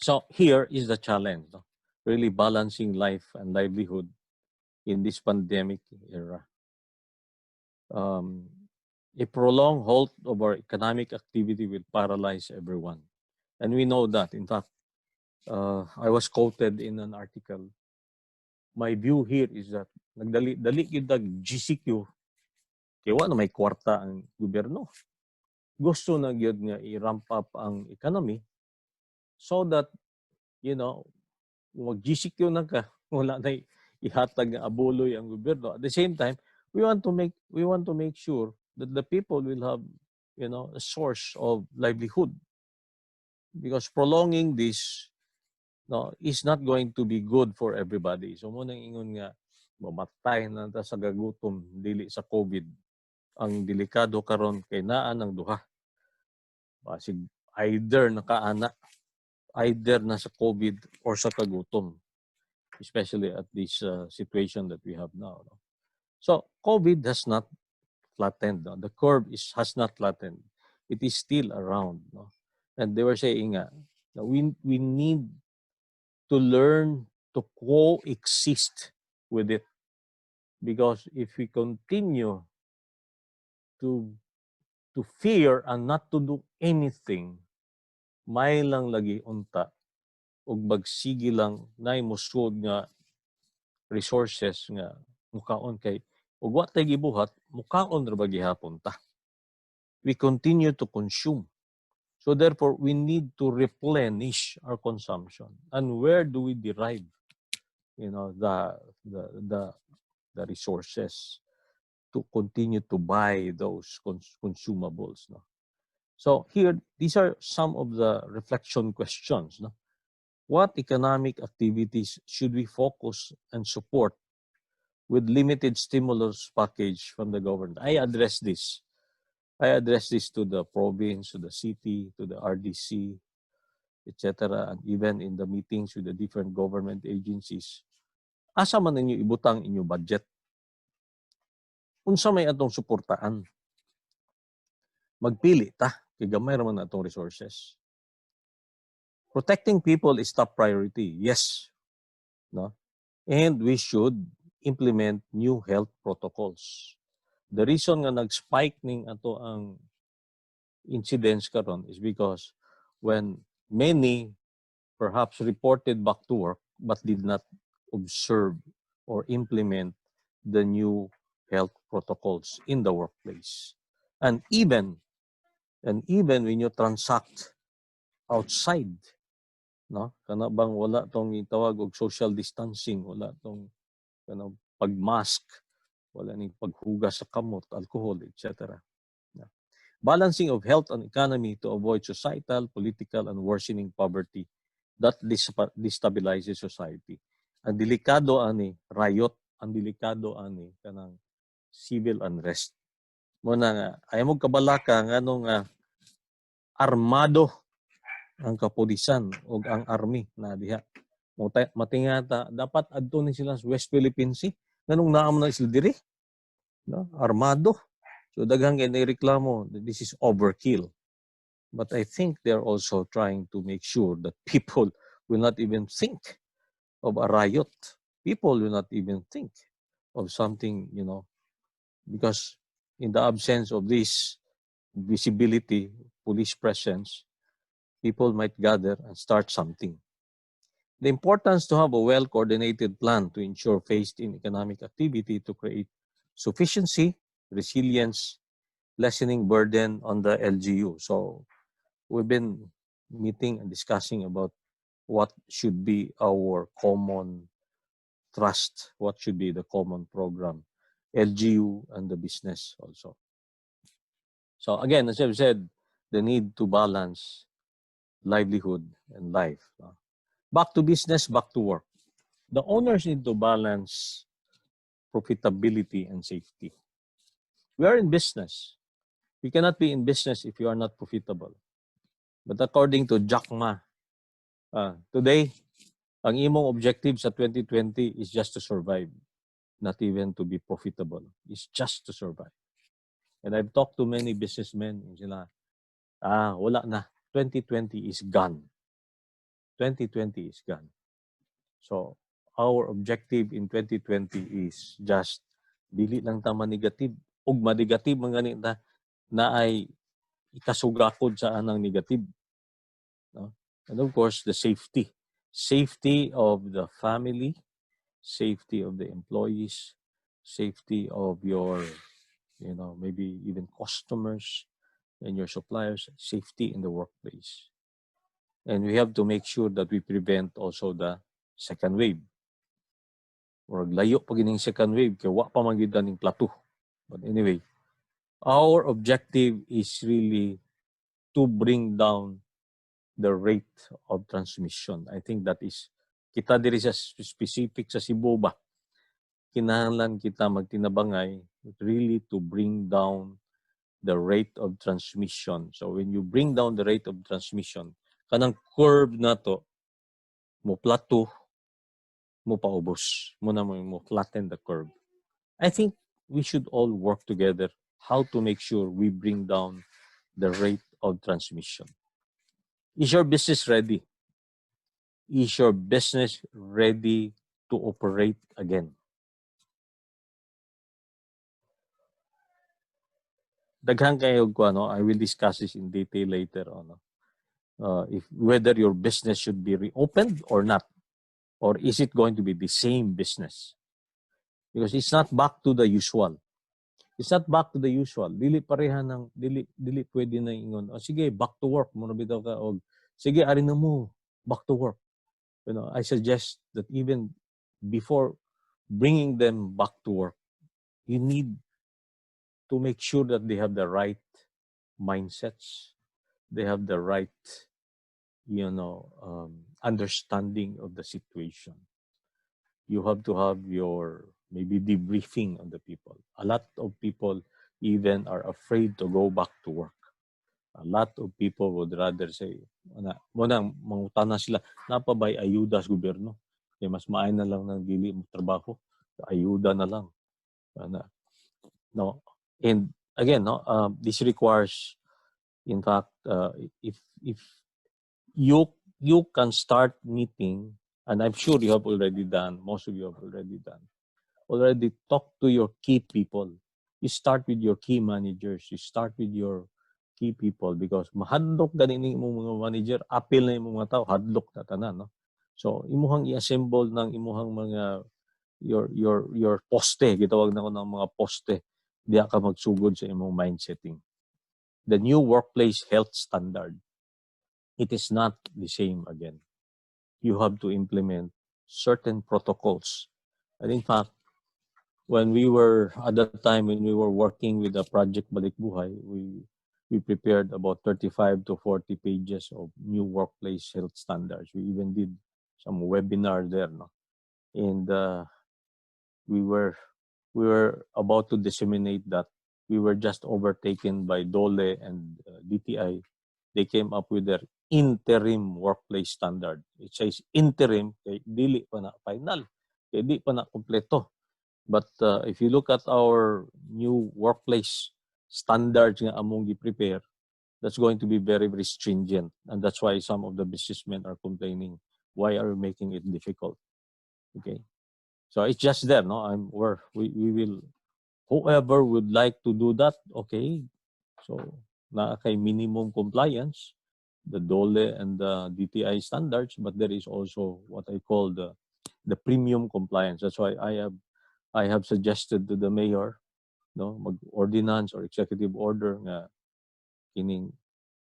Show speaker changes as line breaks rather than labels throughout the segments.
So here is the challenge, no? Really balancing life and livelihood in this pandemic era. A prolonged halt of our economic activity will paralyze everyone. And we know that. In fact, I was quoted in an article. My view here is that nagdali yun GCQ, kaya wala may kwarta ang gobyerno. Gusto na yun nga i-ramp up ang economy so that, you know, mag-GCQ na ka, wala na ihatag ng abuloy ang gobyerno. At the same time, we want to make sure that the people will have, you know, a source of livelihood. Because prolonging this, no, is not going to be good for everybody. So mo nang ingon nga mamatay na ta sa gagutom dili sa COVID. Ang delikado karon kay naa ng duha. Basig either nakaana, either na sa COVID or sa kagutom. Especially at this situation that we have now. No? So COVID has not flattened. No? The curve has not flattened. It is still around. No? And they were saying we need to learn to coexist with it. Because if we continue to fear and not to do anything, may lang lagi unta ug bagsige lang nay musud nga resources nga mukaon kay ug wa tay gibuhat mukaon ra ba gihapon ta. We continue to consume. So therefore, we need to replenish our consumption. And where do we derive, you know, the resources to continue to buy those consumables? No? So here, these are some of the reflection questions. No? What economic activities should we focus and support with limited stimulus package from the government? I address this to the province, to the city, to the RDC, etc., and even in the meetings with the different government agencies. Asa man ninyo ibutang inyo budget? Unsa may atong suportaan? Magpili ta, kay gamay ra man atong resources. Protecting people is top priority, yes. No? And we should implement new health protocols. The reason nga nag-spike ning ato ang incidents karon is because when many perhaps reported back to work but did not observe or implement the new health protocols in the workplace. And even when you transact outside, no, kana bang wala tong itawag og social distancing, wala tong pagmask, wala ning paghugas sa kamot, alcohol, etc. Yeah. Balancing of health and economy to avoid societal, political, and worsening poverty that destabilizes society. Ang delikado ani riot, ang delikado ani kanang civil unrest. Muna nga ayaw mo kabalaka nga nung armado ang kapulisan o ang army na diha. Matingata dapat adto ni sila sa West Philippine Sea. Nganong naam na sila diri? No? Armado. So daghang inireklamo that this is overkill. But I think they're also trying to make sure that people will not even think of a riot. People will not even think of something, you know, because in the absence of this visibility, police presence, people might gather and start something. The importance to have a well-coordinated plan to ensure phased-in economic activity to create sufficiency, resilience, lessening burden on the LGU. So we've been meeting and discussing about what should be our common trust, what should be the common program, LGU and the business also. So again, as I've said, the need to balance livelihood and life. Back to business, back to work. The owners need to balance profitability and safety. We are in business. We cannot be in business if you are not profitable. But according to Jack Ma, today, ang imong objective sa 2020 is just to survive, not even to be profitable. It's just to survive. And I've talked to many businessmen, sila, wala na. 2020 is gone. 2020 is gone. So our objective in 2020 is just dili lang tama negative ug ma-negative man gani na ay ikasugakod sa anang negative, no? And of course the safety of the family, safety of the employees, safety of your maybe even customers and your suppliers, safety in the workplace. And we have to make sure that we prevent also the second wave. Or layo pa gining second wave kay wa pa man gid ning plato. But anyway, our objective is really to bring down the rate of transmission. I think that is kita diri sa specific sa Cebu ba. Kinahanglan kita magtinabangay really to bring down the rate of transmission. So when you bring down the rate of transmission, kanang curve na to mo plato mo paubos mo na mo flatten the curve. I think we should all work together how to make sure we bring down the rate of transmission. Is your business ready? Is your business ready to operate again? Daghan kayo ko I will discuss this in detail later on. If whether your business should be reopened or not, or is it going to be the same business? Because it's not back to the usual. It's not back to the usual. Dili pareha ng dili pwede na ingon. Sige, back to work mo na bitaw ka og sige ari na mo back to work. I suggest that even before bringing them back to work, you need to make sure that they have the right mindsets, they have the right understanding of the situation. You have to have your maybe debriefing on the people. A lot of people even are afraid to go back to work. A lot of people would rather say, mangutana sila, napabay ayuda sa gobyerno. Kaya mas maayo na lang ng dili mo trabaho, ayuda na lang. No. And again, this requires, in fact, if you can start meeting, and I'm sure you have already done, most of you have already talk to your key people. You start with your key managers. You start with your key people because mahadlok ganin imong mga manager, apil na imong mga tao, hadlok na tanan, no? So imuhang i-assemble ng imuhang mga your poste, gitawag na ko ng mga poste, diya ka magsugod sa imong mindsetting. The new workplace health standard, it is not the same again. You have to implement certain protocols. And in fact, when we were, at that time, when we were working with the Project Balik Buhay, we prepared about 35 to 40 pages of new workplace health standards. We even did some webinar there, no? And we were about to disseminate that. We were just overtaken by DOLE and DTI. They came up with their interim workplace standard. It says interim, kay dili pa na final, kay di pa na kompleto. But if you look at our new workplace standards nga among gi-prepare, that's going to be very, very stringent. And that's why some of the businessmen are complaining, why are we making it difficult? Okay. So it's just there, no? We will, whoever would like to do that, okay. So na kay minimum compliance, the DOLE and the DTI standards, but there is also what I call the premium compliance. That's why I have suggested to the mayor, no, mag-ordinance or executive order nga kining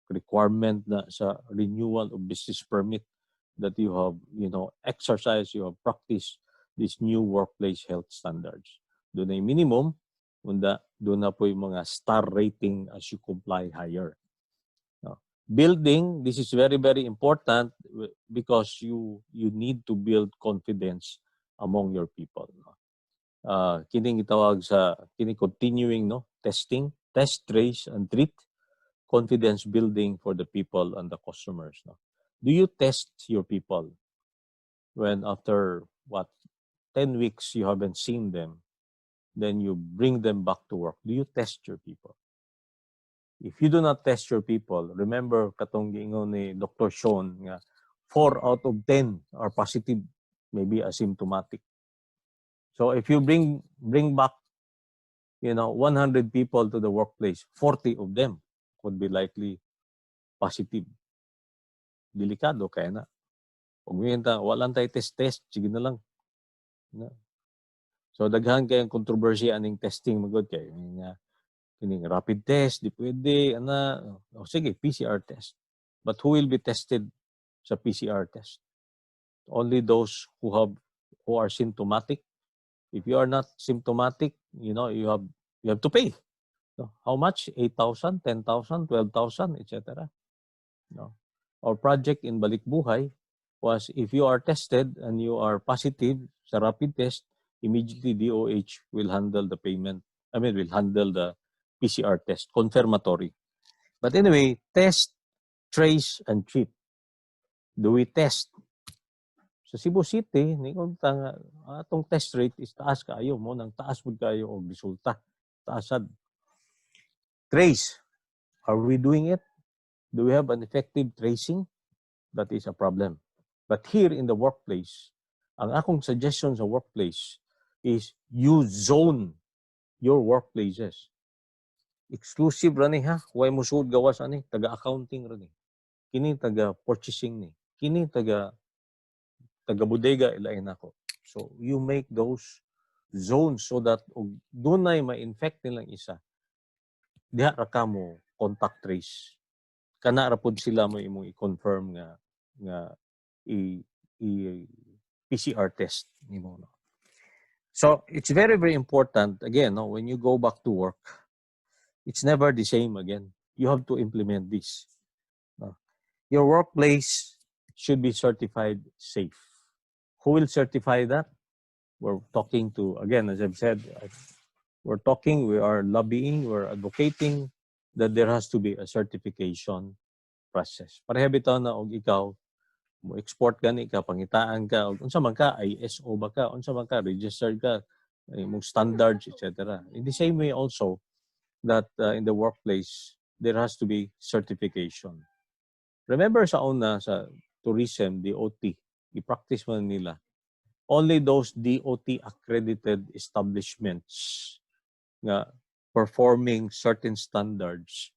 requirement na sa renewal of business permit that you have, exercise, you have practiced these new workplace health standards. Doon ay minimum, doon na po yung mga star rating as you comply higher. No. Building, this is very, very important because you need to build confidence among your people. No. Kining itawag sa continuing, no, testing, test, trace, and treat, confidence building for the people and the customers. No. Do you test your people when after 10 weeks you haven't seen them, then you bring them back to work? Do you test your people? If you do not test your people, remember katong giingon ni Dr. Sean nga 4 out of 10 are positive, maybe asymptomatic. So if you bring back, 100 people to the workplace, 40 of them could be likely positive. Delikado kaya na. Kung walang tayo test, sige na lang. So daghan kayong kontrobersiya aning testing magod kay kining rapid test, di pwede, sige, PCR test. But who will be tested sa PCR test? Only those who are symptomatic. If you are not symptomatic, you have to pay. So, how much? 8,000, 10,000, 12,000, etc. Our project in Balikbuhay was if you are tested and you are positive sa rapid test, immediately DOH will handle the payment. Will handle the PCR test, confirmatory. But anyway, test, trace, and treat. Do we test? Sa Cebu City, atong test rate is taas kayo mo, nang taas mo kayo og resulta. Taasad. Trace. Are we doing it? Do we have an effective tracing? That is a problem. But here in the workplace, ang akong suggestion sa workplace is you zone your workplaces. Exclusive rani ha. Huwag mo suod gawas ani. Taga-accounting rani. Kini taga-purchasing ni. Kini taga-bodega ilain ako. So, you make those zones so that dunay ma-infect nilang isa. Diha ra ka mo contact trace. Kana ra pod sila mo imong i-confirm nga PCR test nimo. So, it's very, very important, again, when you go back to work, it's never the same again. You have to implement this. Your workplace should be certified safe. Who will certify that? We're talking to, again, as I've said, we are lobbying, we're advocating that there has to be a certification process. Pareha bitaw na og ikaw, mo export gani ka, pangitaan ka, unsa man ka, ISO ba ka, unsa man ka, registered ka, mong standards, etc. In the same way also, that in the workplace, there has to be certification. Remember sa una, sa tourism, DOT, i-practice mo nila. Only those DOT accredited establishments nga performing certain standards,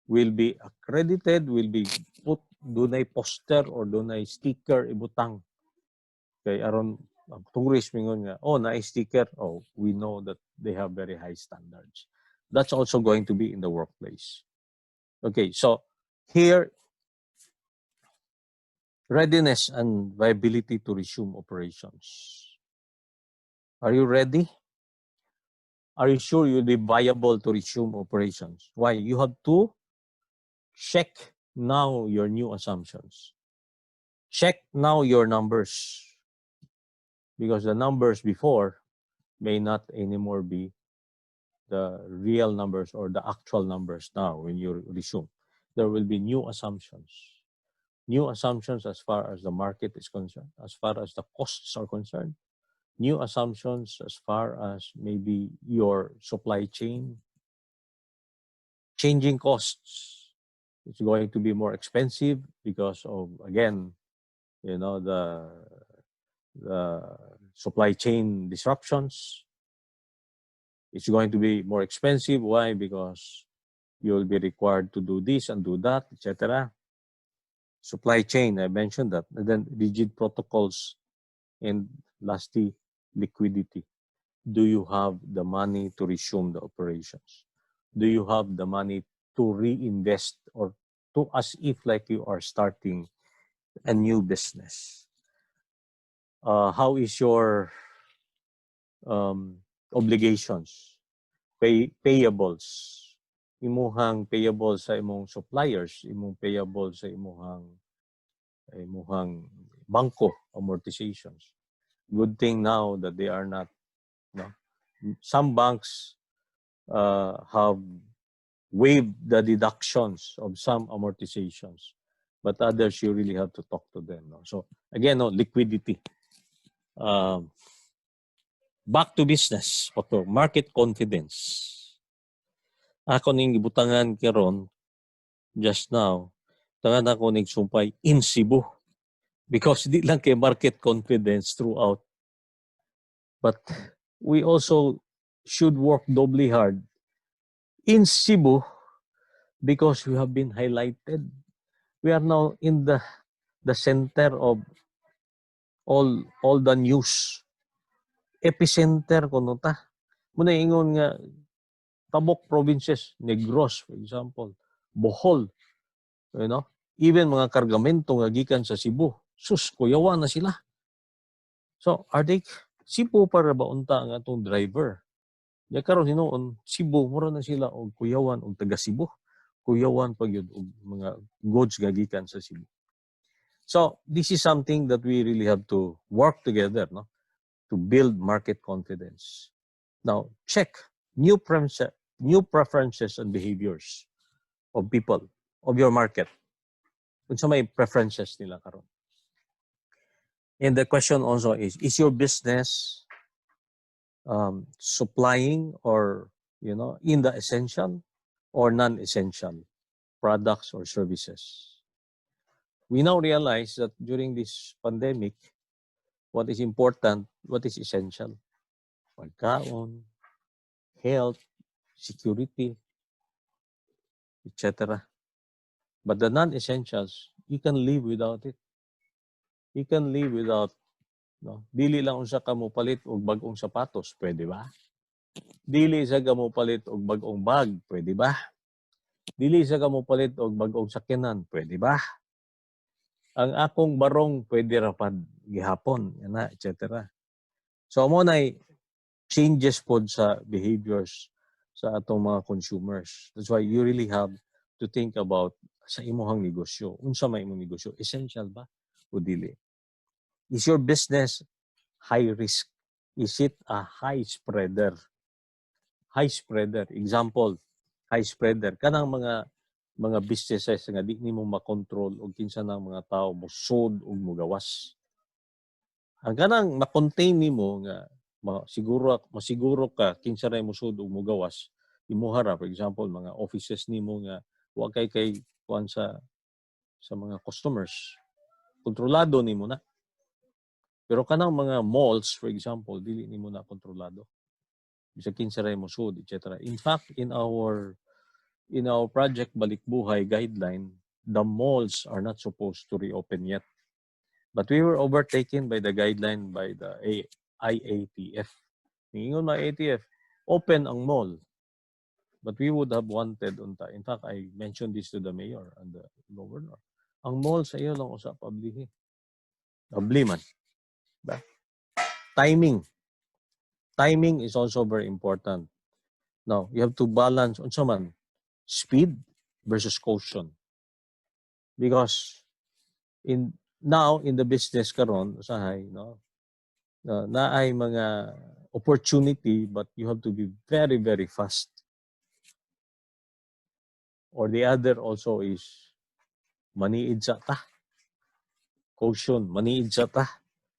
will be accredited, will be put dunay poster or dunay sticker ibutang. Kay aron ang tourist mingon nga, naay sticker, we know that they have very high standards. That's also going to be in the workplace. Okay, so here, readiness and viability to resume operations. Are you ready? Are you sure you'll be viable to resume operations? Why? You have to check now your new assumptions. Check now your numbers. Because the numbers before may not anymore be the real numbers or the actual numbers now when you resume. There will be new assumptions. New assumptions as far as the market is concerned, as far as the costs are concerned. New assumptions as far as maybe your supply chain. Changing costs. It's going to be more expensive because of, again, the supply chain disruptions. It's going to be more expensive. Why? Because you'll be required to do this and do that, etc. Supply chain, I mentioned that. And then rigid protocols. And lastly, liquidity. Do you have the money to resume the operations? Do you have the money to reinvest or to as if like you are starting a new business? How is your obligations? Payables. Imuhang payables sa imong suppliers, imong payables sa imuhang bangko amortizations. Good thing now that they are not, some banks have waived the deductions of some amortizations, but others you really have to talk to them. So again, liquidity. Back to business, market confidence. Ako ning gibutangan karon just now tangan ako nagsumpay in Cebu because di lang kay market confidence throughout. But we also should work doubly hard in Cebu because we have been highlighted. We are now in the center of all the news. Epicenter kuno ta. Muna ingon nga tabok provinces, Negros for example, Bohol, you know, even mga kargamento nga gikan sa Cebu. Sus, kuyawa na sila. So, are they Cebu para ba unta ang atong driver? Ya karon hinuon Cebu mura na sila og kuyawan og taga Cebu. Kuyawan pag yun og mga goods nga gikan sa Cebu. So, this is something that we really have to work together, no, to build market confidence. Now, check new preferences and behaviors of people, of your market. Kung sa may preferences nila karon. And the question also is your business supplying or, you know, in the essential or non-essential products or services? We now realize that during this pandemic, what is important, what is essential? Pagkaon, health, security, etc. But the non-essentials, you can live without it. You can live without, no? Dili lang unsa ka mo palit og bag-ong sapatos, pwede ba? Dili sa ka mo palit og bag-ong bag, pwede ba? Dili sa ka mo palit og bag-ong sakyanan, pwede ba? Ang akong barong pwede ra pad gihapon, yana, etc. So mo nay changes pod sa behaviors sa atong mga consumers. That's why you really have to think about sa imuhang negosyo. Unsa may imong negosyo? Essential ba o dili? Is your business high risk? Is it a high spreader? High spreader. Example, high spreader. Kanang mga businesses nga di nimo makontrol og kinsa nang mga tao mo sud og mogawas. Ang kanang ma-contain nimo nga masiguro ka kinsa ray mo sud og mogawas, imuha ra for example mga offices nimo nga wa kay kuan sa mga customers. Kontrolado nimo na. Pero kanang mga malls for example, dili nimo na kontrolado. Bisa kinsa ray mo sud, etc. In fact, in our project Balikbuhay guideline, the malls are not supposed to reopen yet. But we were overtaken by the guideline by the IATF. Ningon na ATF, open ang mall. But we would have wanted unta. In fact, I mentioned this to the mayor and the governor. Ang mall sa iyo lang usa pablihi. Abli man. Ba? Timing. Timing is also very important. Now, you have to balance unsa man speed versus caution. Because now in the business karon usahay, no, naay mga opportunity but you have to be very very fast. Or the other also is maniid sa ta. Caution, maniid sa ta.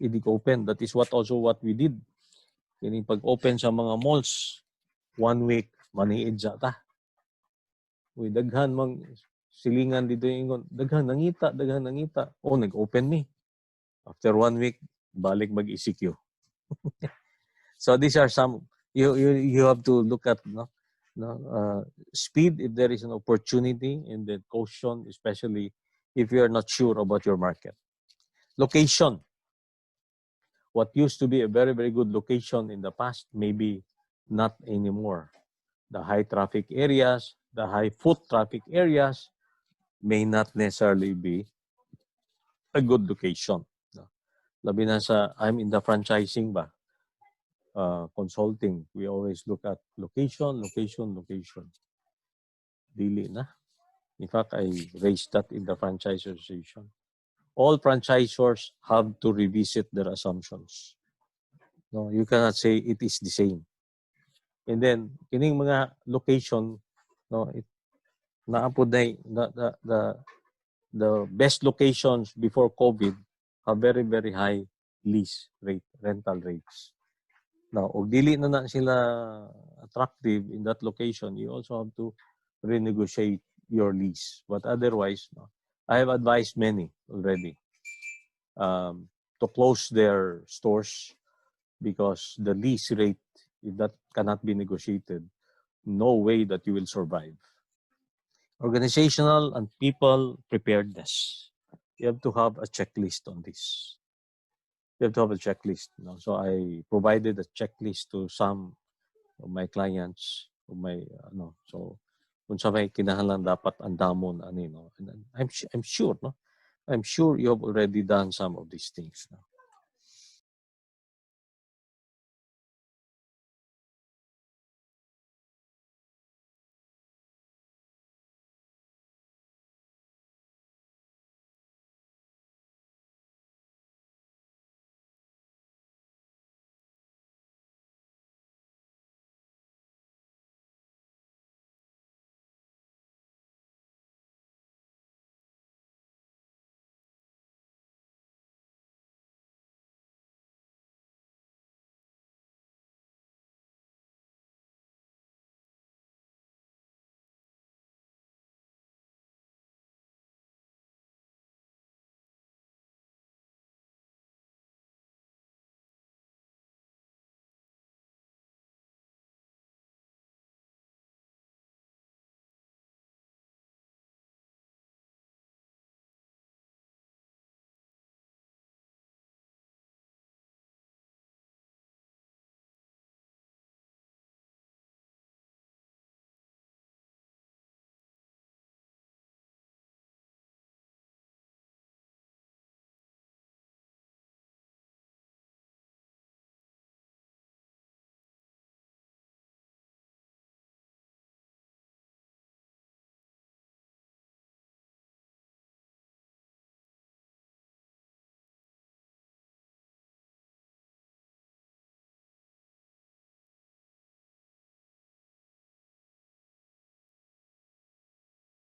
Hindi open. That is what we did. Kining pag-open sa mga malls, 1 week, maniid sa ta. Uy, daghan mang silingan dito ingon, daghan nangita. Oh, nag-open me. After 1 week, balik mag-ECQ. So these are some, you have to look at, no, speed if there is an opportunity, and then caution, especially if you are not sure about your market. Location. What used to be a very, very good location in the past, maybe not anymore. The high traffic areas, the high foot traffic areas may not necessarily be a good location. Labi na sa, I'm in the franchising ba, consulting, we always look at location. Dili na. In fact, I raised that in the franchise association. All franchisors have to revisit their assumptions. No, you cannot say it is the same. And then, kining mga location, no, naapod na the best locations before COVID have very, very high lease rate, rental rates. Now, og dili na sila attractive in that location, you also have to renegotiate your lease. But otherwise, no, I have advised many already to close their stores because the lease rate, if that cannot be negotiated, no way that you will survive. Organizational and people preparedness. You have to have a checklist on this. You have to have a checklist. So I provided a checklist to some of my clients, so kung sa may kinahanglan dapat andamon and I'm sure, I'm sure you have already done some of these things.